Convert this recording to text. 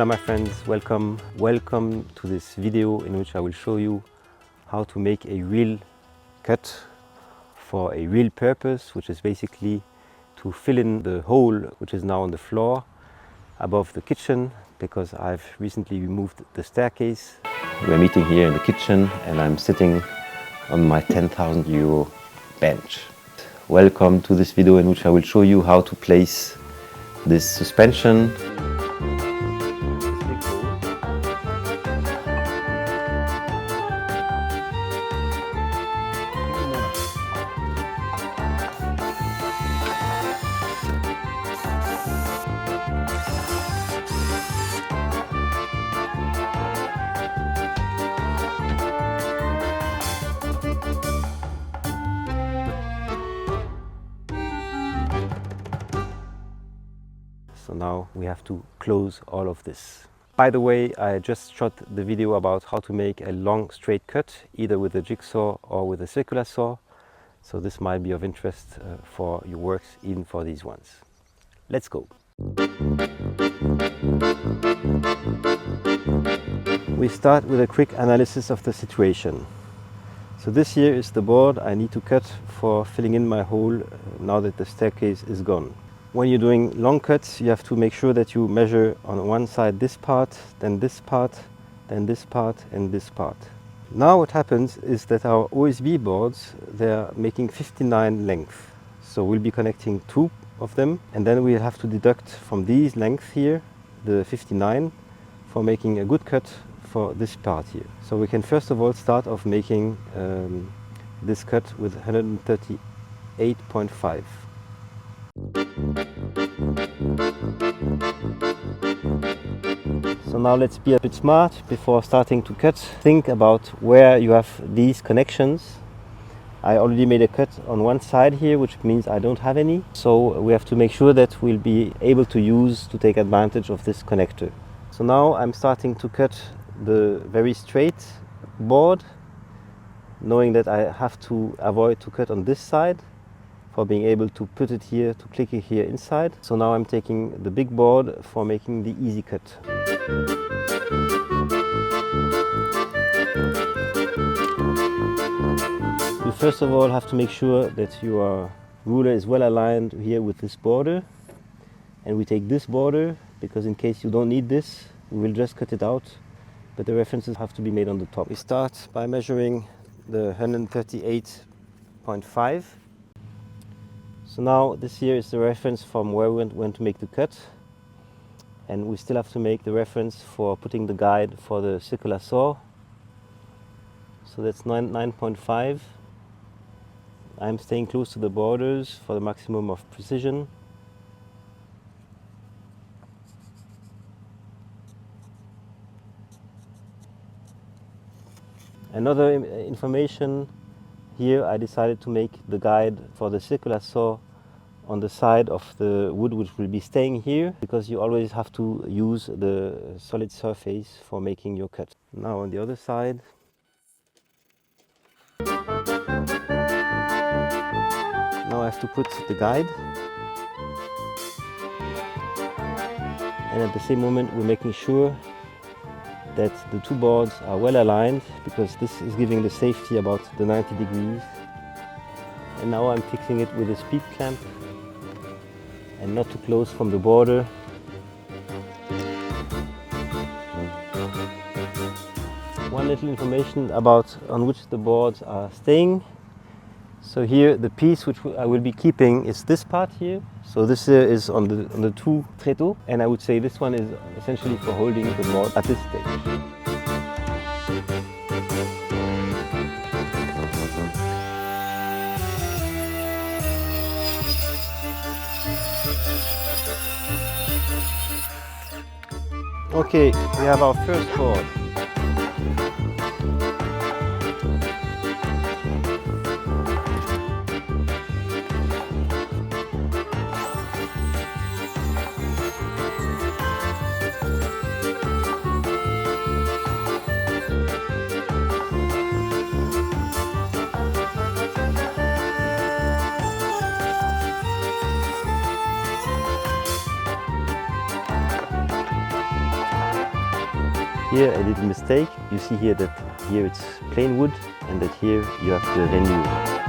Hello my friends, welcome to this video in which I will show you how to make a real cut for a real purpose, which is basically to fill in the hole which is now on the floor above the kitchen, because I've recently removed the staircase. We're meeting here in the kitchen and I'm sitting on my 10,000 euro bench. Welcome to this video in which I will show you how to place this suspension. So now we have to close all of this. By the way, I just shot the video about how to make a long straight cut, either with a jigsaw or with a circular saw. So this might be of interest for your works, even for these ones. Let's go. We start with a quick analysis of the situation. So this here is the board I need to cut for filling in my hole now that the staircase is gone. When you're doing long cuts, you have to make sure that you measure on one side this part, then this part, then this part, and this part. Now what happens is that our OSB boards, they're making 59 length. So we'll be connecting two of them, and then we'll have to deduct from these lengths here, the 59, for making a good cut for this part here. So we can first of all start off making this cut with 138.5. So now let's be a bit smart before starting to cut. Think about where you have these connections. I already made a cut on one side here, which means I don't have any. So we have to make sure that we'll be able to take advantage of this connector. So now I'm starting to cut the very straight board, knowing that I have to avoid to cut on this side for being able to put it here, to click it here inside. So now I'm taking the big board for making the easy cut. You first of all have to make sure that your ruler is well aligned here with this border. And we take this border, because in case you don't need this, we will just cut it out, but the references have to be made on the top. We start by measuring the 138.5. So now this here is the reference from where we went to make the cut, and we still have to make the reference for putting the guide for the circular saw. So that's 9.5. I'm staying close to the borders for the maximum of precision. Another information. Here I decided to make the guide for the circular saw on the side of the wood which will be staying here, because you always have to use the solid surface for making your cut. Now on the other side. Now I have to put the guide, and at the same moment we're making sure that the two boards are well aligned, because this is giving the safety about the 90 degrees. And now I'm fixing it with a speed clamp and not too close from the border. One little information about on which the boards are staying. So here the piece which I will be keeping is this part here. So this is on the two tréteaux, and I would say this one is essentially for holding the board at this stage. Okay, we have our first board. Here I did a mistake. You see here that here it's plain wood and that here you have the renew.